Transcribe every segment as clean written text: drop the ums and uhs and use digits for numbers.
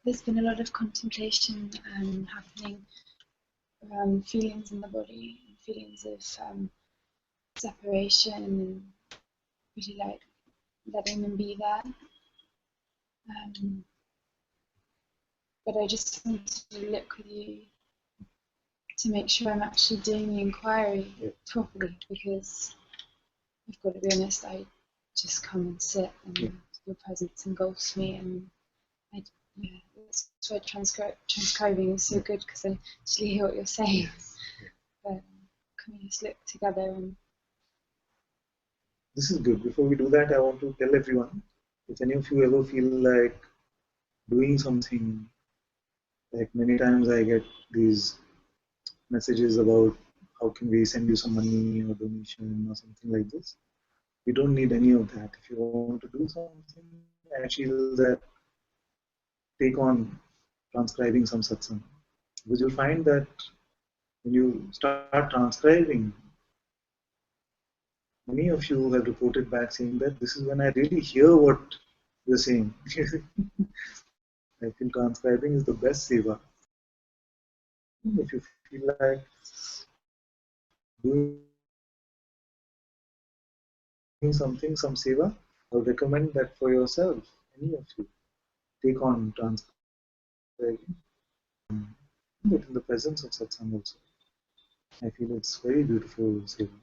there's been a lot of contemplation happening around feelings in the body, feelings of separation, and really like letting them be there. But I just want to look with you to make sure I'm actually doing the inquiry properly, because I've got to be honest, I just come and sit, and your presence engulfs me, and that's why transcribing is so good, because I actually hear what you're saying. But can we just look together? And this is good. Before we do that, I want to tell everyone, if any of you ever feel like doing something, like many times I get these messages about how can we send you some money or donation or something like this. We don't need any of that. If you want to do something, I feel that take on transcribing some satsang. Because you'll find that when you start transcribing, many of you have reported back saying that this is when I really hear what you're saying. I feel transcribing is the best seva. If you feel like doing something, some seva, I would recommend that for yourself. Any of you take on transcribing, but in the presence of satsang also. I feel it's very beautiful seva.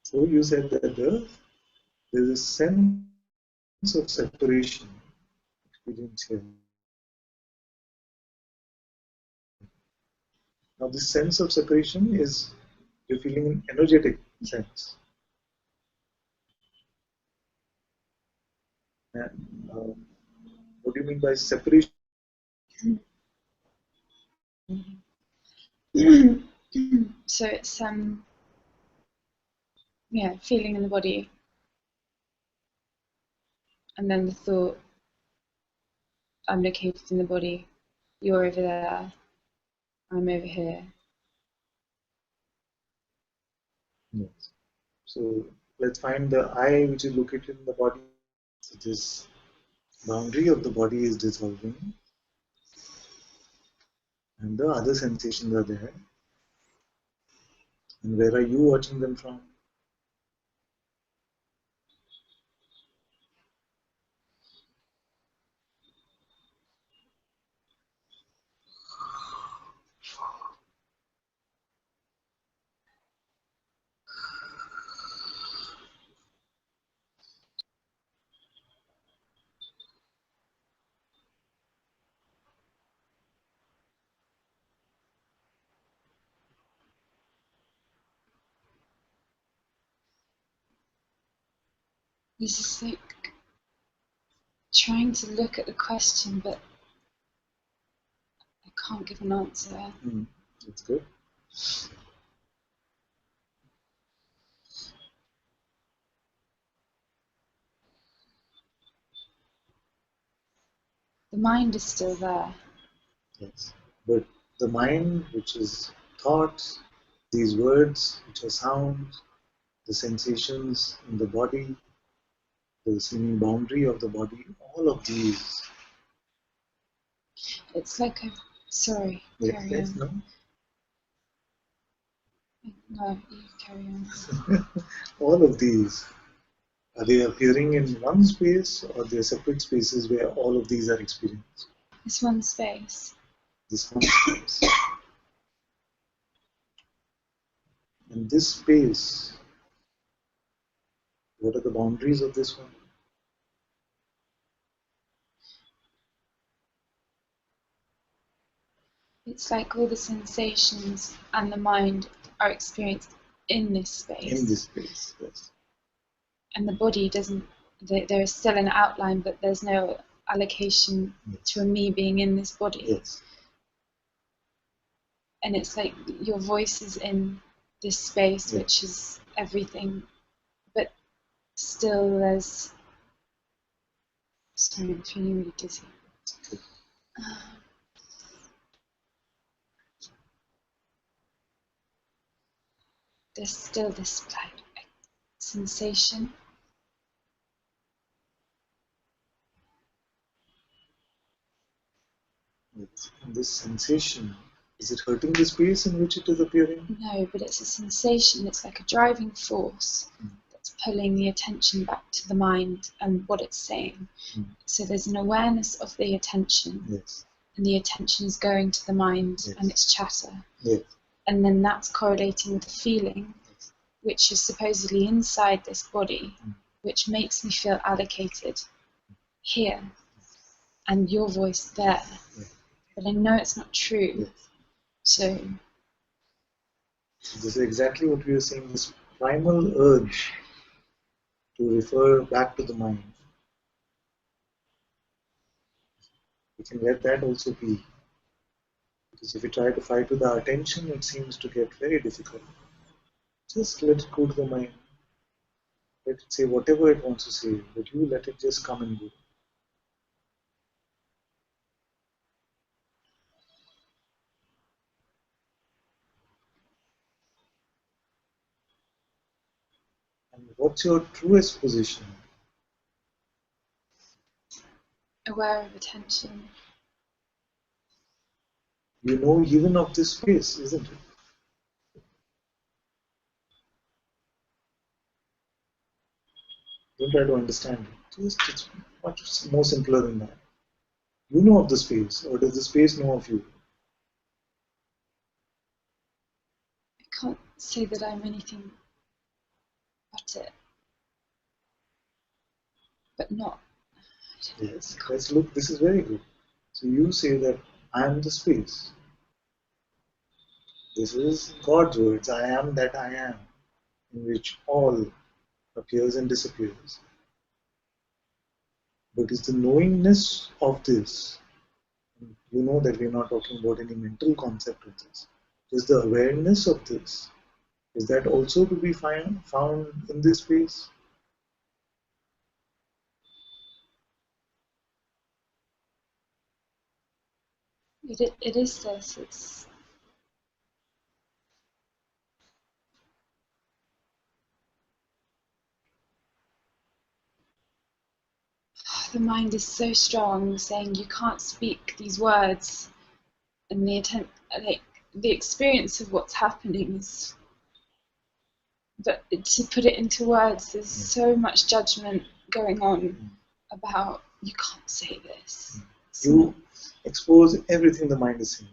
So you said that there's a sense of separation experience here. Now, this sense of separation is you're feeling an energetic sense. And what do you mean by separation? so it's feeling in the body, and then the thought, I'm located in the body, you're over there, I'm over here. Yes. So let's find the I which is located in the body. So this boundary of the body is dissolving, and the other sensations are there. And where are you watching them from? This is like trying to look at the question, but I can't give an answer. That's good. The mind is still there. Yes. But the mind, which is thoughts, these words, which are sounds, the sensations in the body, the seeming boundary of the body, all of these. It's like a sorry. Yes, yes, no? No, you carry on. All of these, are they appearing in one space, or they're separate spaces where all of these are experienced? It's one space. This one space. And this space, what are the boundaries of this one? It's like all the sensations and the mind are experienced in this space. In this space, yes. And the body doesn't, there is still an outline, but there's no allocation to a me being in this body. Yes. And it's like your voice is in this space, which is everything, but still there's, sorry, I'm feeling really dizzy. There's still this like sensation. Yes. And this sensation, is it hurting the space in which it is appearing? No, but it's a sensation. It's like a driving force that's pulling the attention back to the mind and what it's saying. So there's an awareness of the attention, Yes. and the attention is going to the mind Yes. and its chatter. Yes. And then that's correlating with the feeling, which is supposedly inside this body, which makes me feel allocated here and your voice there. Yes. But I know it's not true. Yes. So This is exactly what we are saying, this primal urge to refer back to the mind. We can let that also be. Because if we try to fight with our attention, it seems to get very difficult. Just let it go to the mind. Let it say whatever it wants to say, but you let it just come and go. And what's your truest position? aware of attention. You know even of this space, isn't it? Don't try to understand it. Just it's much more simpler than that. You know of the space, or does the space know of you? I can't say that I'm anything but it, but not. Yes. Let's look. This is very good. So you say that I am the space. This is God's words. I am that I am, in which all appears and disappears. But is the knowingness of this, you know that we're not talking about any mental concept of this, is the awareness of this, is that also to be found in this space? It is this. It's the mind is so strong, saying you can't speak these words, and like the experience of what's happening is. But to put it into words, there's so much judgment going on about you can't say this. You expose everything the mind is saying.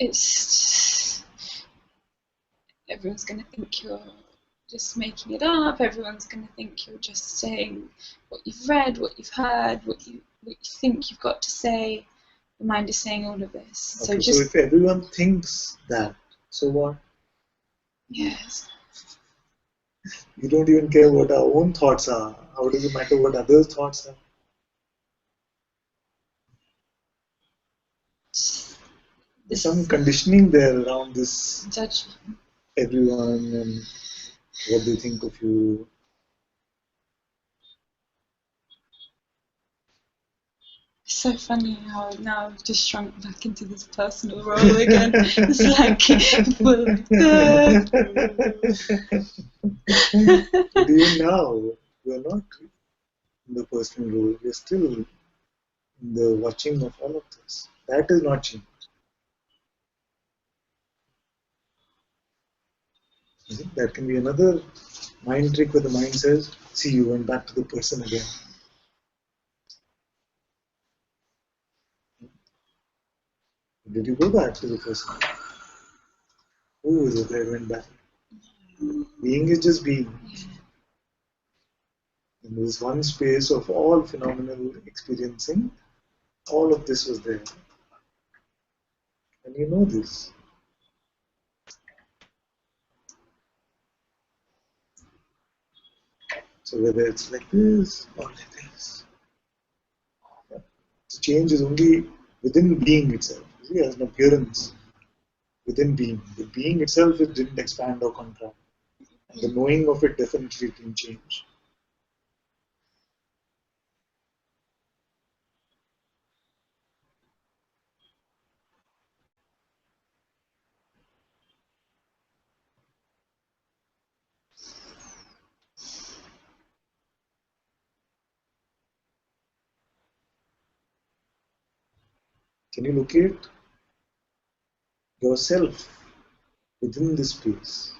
It's everyone's going to think you're just making it up. Everyone's going to think you're just saying what you've read, what you've heard, what you think you've got to say. The mind is saying all of this. Okay, so if everyone thinks that, so what? Yes. You don't even care what our own thoughts are. How does it matter what others' thoughts are? There's some conditioning there around this judgment. Everyone and what they think of you. It's so funny how now I've just shrunk back into this personal role again. It's like, but even now, we're not in the personal role. We're still in the watching of all of this. That is not changed. That can be another mind trick where the mind says, see, you went back to the person again. Did you go back to the person? Who is it that went back? Being is just being. In this one space of all phenomenal experiencing, all of this was there. And you know this. So whether it's like this or like this, the change is only within being itself. You see, as an appearance within being. The being itself it didn't expand or contract. And the knowing of it definitely didn't change. Can you locate yourself within this space?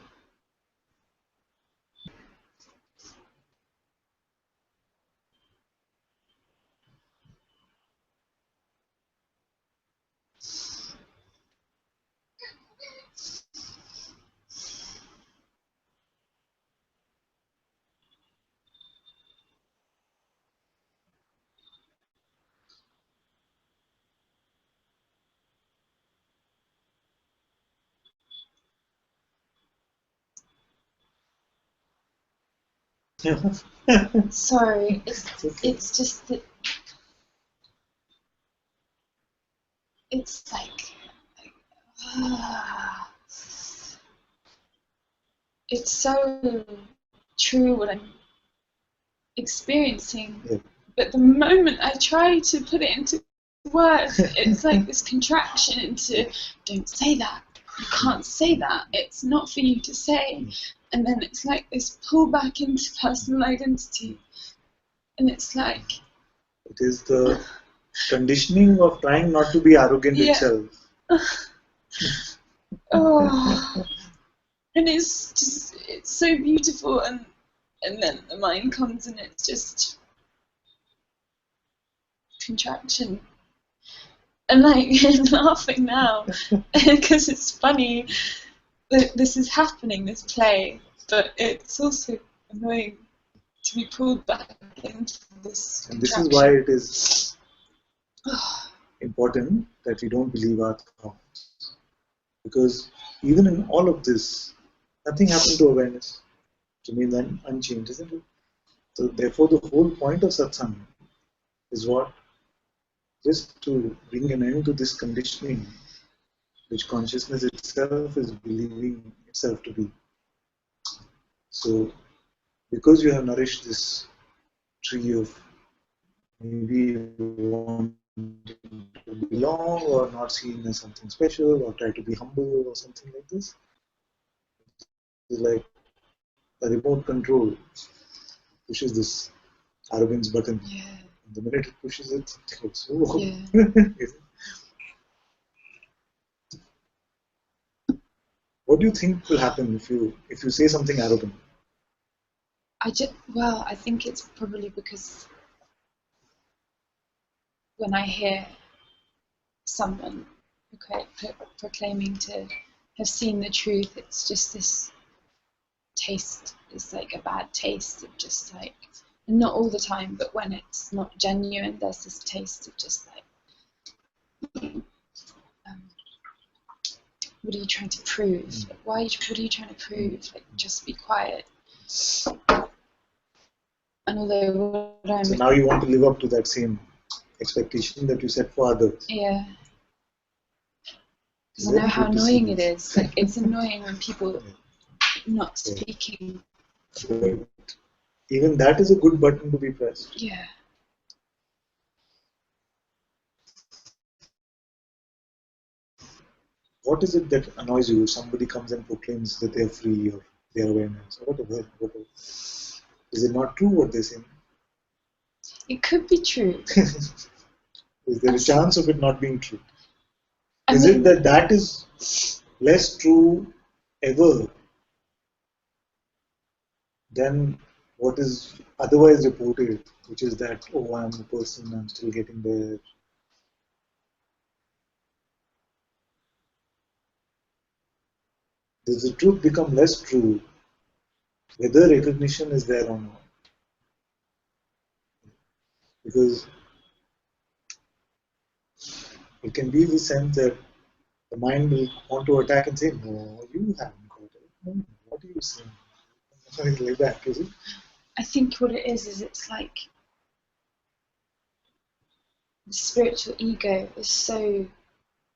Sorry, Okay. it's just that it's like it's so true what I'm experiencing. Yeah. But the moment I try to put it into words, it's like this contraction into don't say that. You can't say that. It's not for you to say. And then it's like this pull back into personal identity. And it's like It is the conditioning of trying not to be arrogant yeah. itself. Oh, and it's just it's so beautiful and then the mind comes and it's just contraction. And like I'm laughing now because it's funny that this is happening, this play, but it's also annoying to be pulled back into this And contraction. this is why it is important that we don't believe our thoughts. Because even in all of this, nothing happened to awareness. To me, then unchanged, isn't it? So therefore, the whole point of satsang is what? Just to bring an end to this conditioning which consciousness itself is believing itself to be. So, because you have nourished this tree of maybe wanting to belong or not seen as something special or try to be humble or something like this, it's like a remote control pushes this arrogance button. Yeah. The minute it pushes it, it goes, oh. Yeah. What do you think will happen if you say something arrogant? I think it's probably because when I hear someone proclaiming to have seen the truth, it's just this taste. It's like a bad taste of just like, and not all the time, but when it's not genuine, there's this taste of just like, what are you trying to prove? Like, what are you trying to prove? Like, just be quiet. And although what I'm So now you want to live up to that same expectation that you set for others. yeah. Because I Very know how good to see annoying it this. is. Like, it's annoying when people not speaking. But even that is a good button to be pressed. Yeah. What is it that annoys you if somebody comes and proclaims that they are free or they are awareness or whatever? Is it not true what they're saying? It could be true. Is there a chance of it not being true? I Is mean, it that is less true ever than what is otherwise reported, which is that, oh, I'm a person, I'm still getting there. Does the truth become less true whether recognition is there or not? Because it can be the sense that the mind will want to attack and say, no, you haven't got it. No, what are you saying? Something like that, is it? I think what it is it's like the spiritual ego is so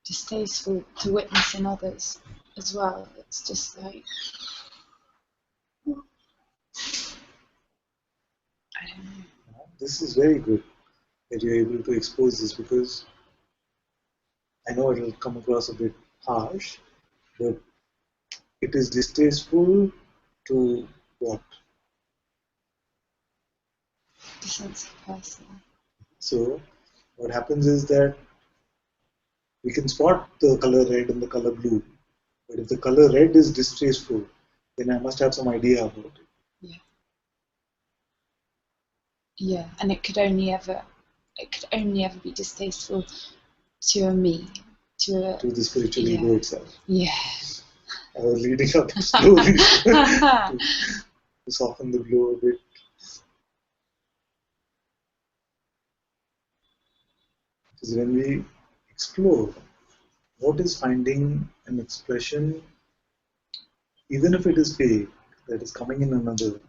distasteful to witness in others as well. It's just like, I don't know. This is very good that you're able to expose this because I know it will come across a bit harsh, but it is distasteful to what? The sense of person. So what happens is that We can spot the color red and the color blue, but if the color red is distasteful, then I must have some idea about it. Yeah. Yeah, and it could only ever be distasteful to a me, to the spiritual yeah. ego itself. Yeah. I was leading up slowly to soften the blow a bit. Because when we explore what is finding an expression, even if it is fake, that is coming in another,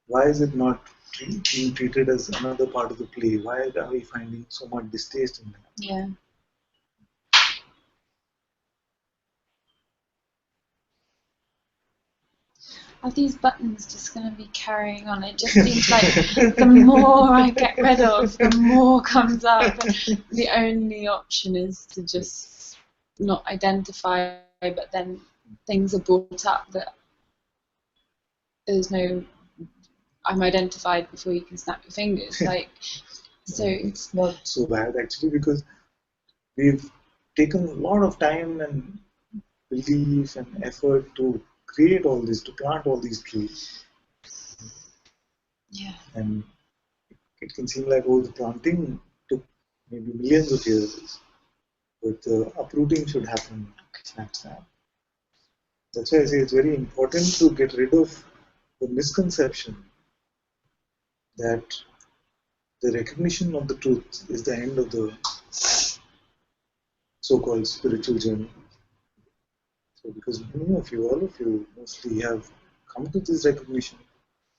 why is it not being treated as another part of the play? Why are we finding so much distaste in that? Yeah. Are these buttons just going to be carrying on? It just seems like the more I get rid of, the more comes up. The only option is to just not identify, but then things are brought up that there's no, I'm identified before you can snap your fingers. Like, so it's not so bad actually, because we've taken a lot of time and belief and effort to create all this, to plant all these trees. Yeah. And it can seem like, oh, the planting took maybe millions of years, but the uprooting should happen snap, snap. That's why I say it's very important to get rid of the misconception that the recognition of the truth is the end of the so-called spiritual journey. So because many of you, all of you, mostly have come to this recognition.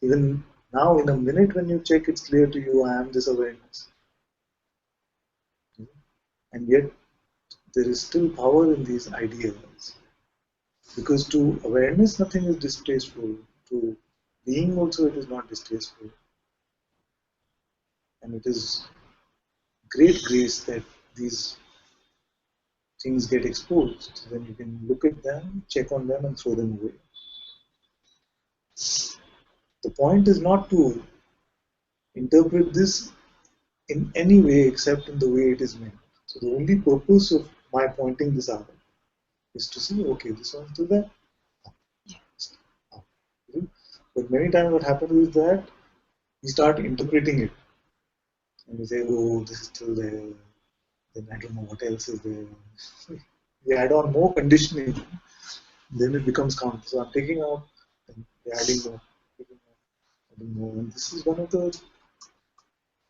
Even now, in a minute when you check, it's clear to you, I am this awareness. And yet, there is still power in these ideas. Because to awareness, nothing is distasteful. To being also, it is not distasteful. And it is great grace that these things get exposed. Then you can look at them, check on them, and throw them away. The point is not to interpret this in any way except in the way it is meant. So the only purpose of my pointing this out is to see, okay, this one's still there. But many times what happens is that we start interpreting it. And we say, oh, this is still there. Then I don't know what else is there. We add on more conditioning, then it becomes count. So I'm taking out, and we're adding more, adding more. And this is one of the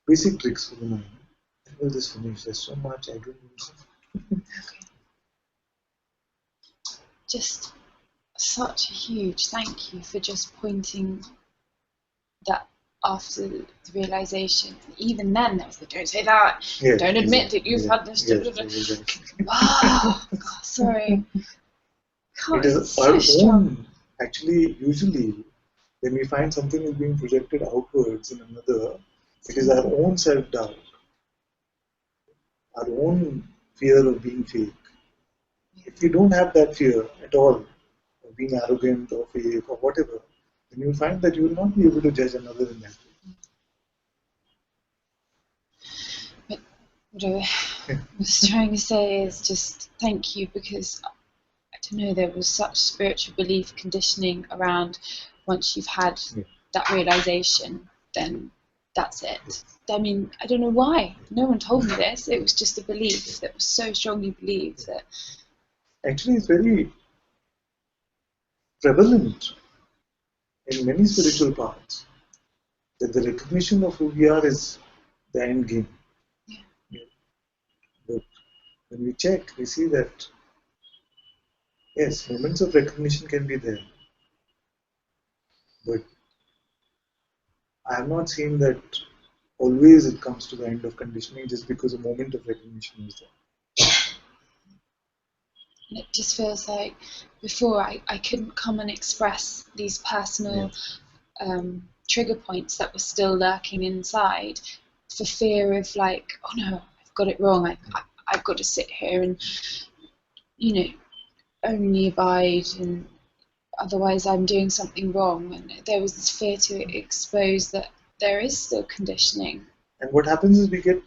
basic tricks for the mind. When will this finish? There's so much I don't know. Just such a huge thank you for just pointing that after the realization. Even then, there was the don't say that, Yeah, don't admit exactly. that you've had this. Exactly. Oh, God, sorry. God, It is it's so our strong. own, actually, usually, when we find something is being projected outwards in another, it is our own self-doubt, our own fear of being fake. If you don't have that fear at all, of being arrogant or fake or whatever, then you'll find that you will not be able to judge another in that way. But what I was trying to say is just thank you, because I don't know, there was such spiritual belief conditioning around once you've had that realization, then that's it. I mean, I don't know why. No one told me this. It was just a belief that was so strongly believed that. Actually, it's very prevalent in many spiritual paths that the recognition of who we are is the end game. Yeah. But when we check, we see that yes, moments of recognition can be there, but I have not seen that always it comes to the end of conditioning just because a moment of recognition is there. And it just feels like before I couldn't come and express these personal trigger points that were still lurking inside for fear of like, oh no, I've got it wrong. I've got to sit here and, only abide, and otherwise I'm doing something wrong. And there was this fear to expose that there is still conditioning. And what happens is we get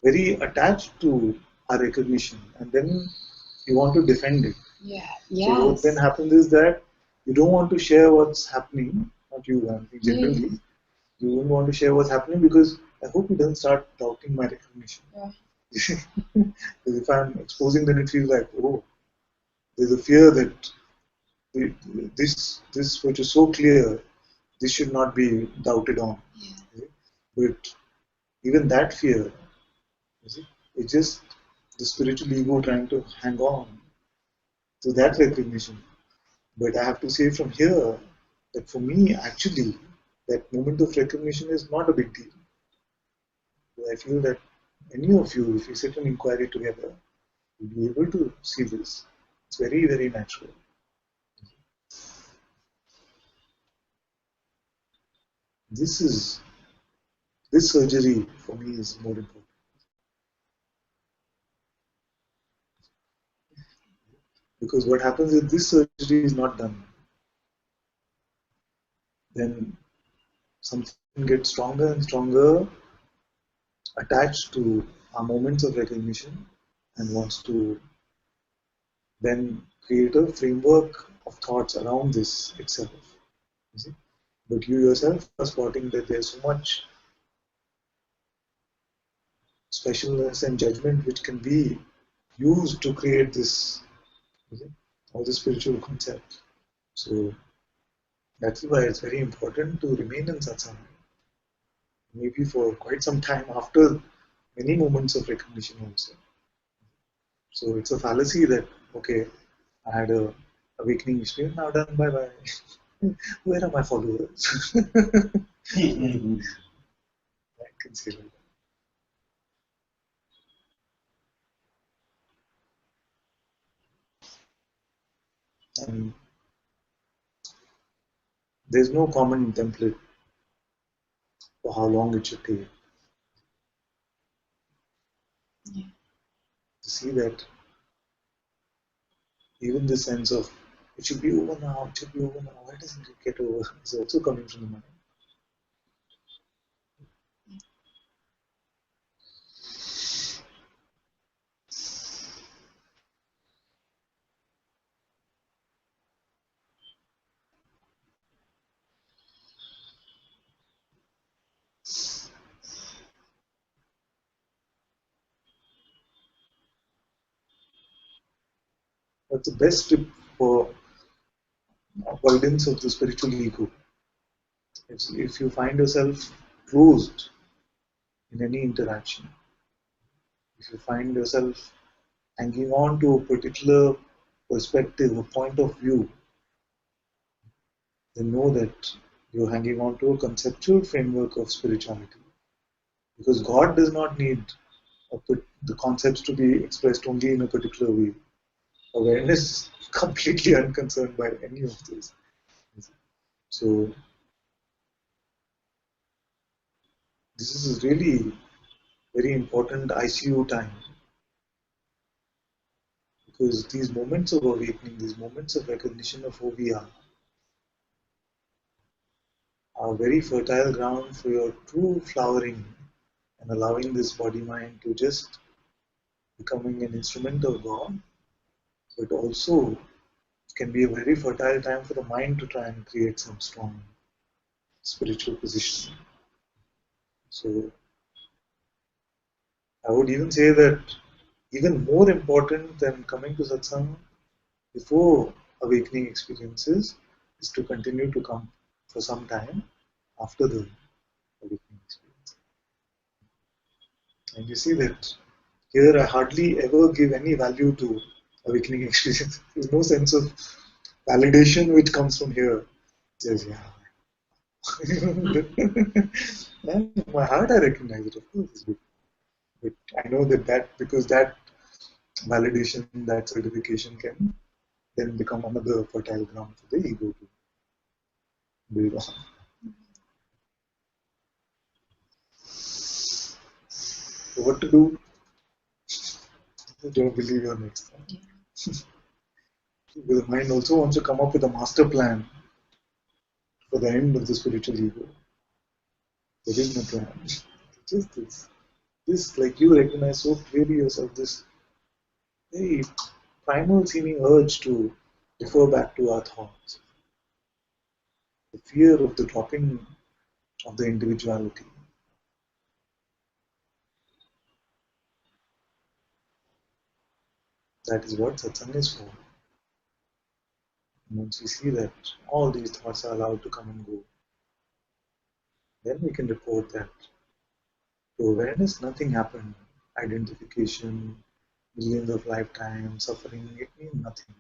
very attached to our recognition, and then you want to defend it. Yeah. So what Yes. then happens is that you don't want to share what's happening, not you, I think generally, you don't want to share what's happening because I hope he doesn't start doubting my recognition. Yeah. Because if I'm exposing, then it feels like, oh, there's a fear that this which is so clear, this should not be doubted on. Yeah. But even that fear, you see, it's just the spiritual ego trying to hang on to that recognition. But I have to say from here that for me, actually, that moment of recognition is not a big deal. I feel that any of you, if you sit in inquiry together, you'll be able to see this. It's very, very natural. This is this surgery for me is more important because what happens if this surgery is not done, then something gets stronger and stronger attached to our moments of recognition and wants to then create a framework of thoughts around this itself. You see? But you yourself are spotting that there's so much specialness and judgment which can be used to create this, you see, all the spiritual concepts. So that's why it's very important to remain in satsang, maybe for quite some time after many moments of recognition also. So it's a fallacy that, okay, I had a awakening experience, now done, bye bye. Where are my followers? I can say like that. And there's no common template for how long it should take. Yeah. To see that even the sense of it should be over now, it should be over now, why doesn't it get over? It's also coming from the mind. But the best tip for avoidance of the spiritual ego is if you find yourself closed in any interaction, if you find yourself hanging on to a particular perspective, a point of view, then know that you're hanging on to a conceptual framework of spirituality. Because God does not need the concepts to be expressed only in a particular way. Awareness is completely unconcerned by any of this. So this is really very important ICU time because these moments of awakening, these moments of recognition of who we are very fertile ground for your true flowering and allowing this body mind to just becoming an instrument of God, but also can be a very fertile time for the mind to try and create some strong spiritual position. So I would even say that even more important than coming to satsang before awakening experiences is to continue to come for some time after the awakening experience. And you see that here I hardly ever give any value to awakening experience. There's no sense of validation which comes from here. It says, yeah. My heart I recognize it, of course, it's good. But I know that because that validation, that certification can then become another fertile ground for the ego to build on. So what to do? Don't believe your next thought. The mind also wants to come up with a master plan for the end of the spiritual ego. There is no plan. Just this. this, like you recognize so clearly yourself, this very primal seeming urge to refer back to our thoughts, the fear of the dropping of the individuality. That is what satsang is for. And once we see that all these thoughts are allowed to come and go, then we can report that to awareness nothing happened. Identification, millions of lifetimes, suffering, it means nothing.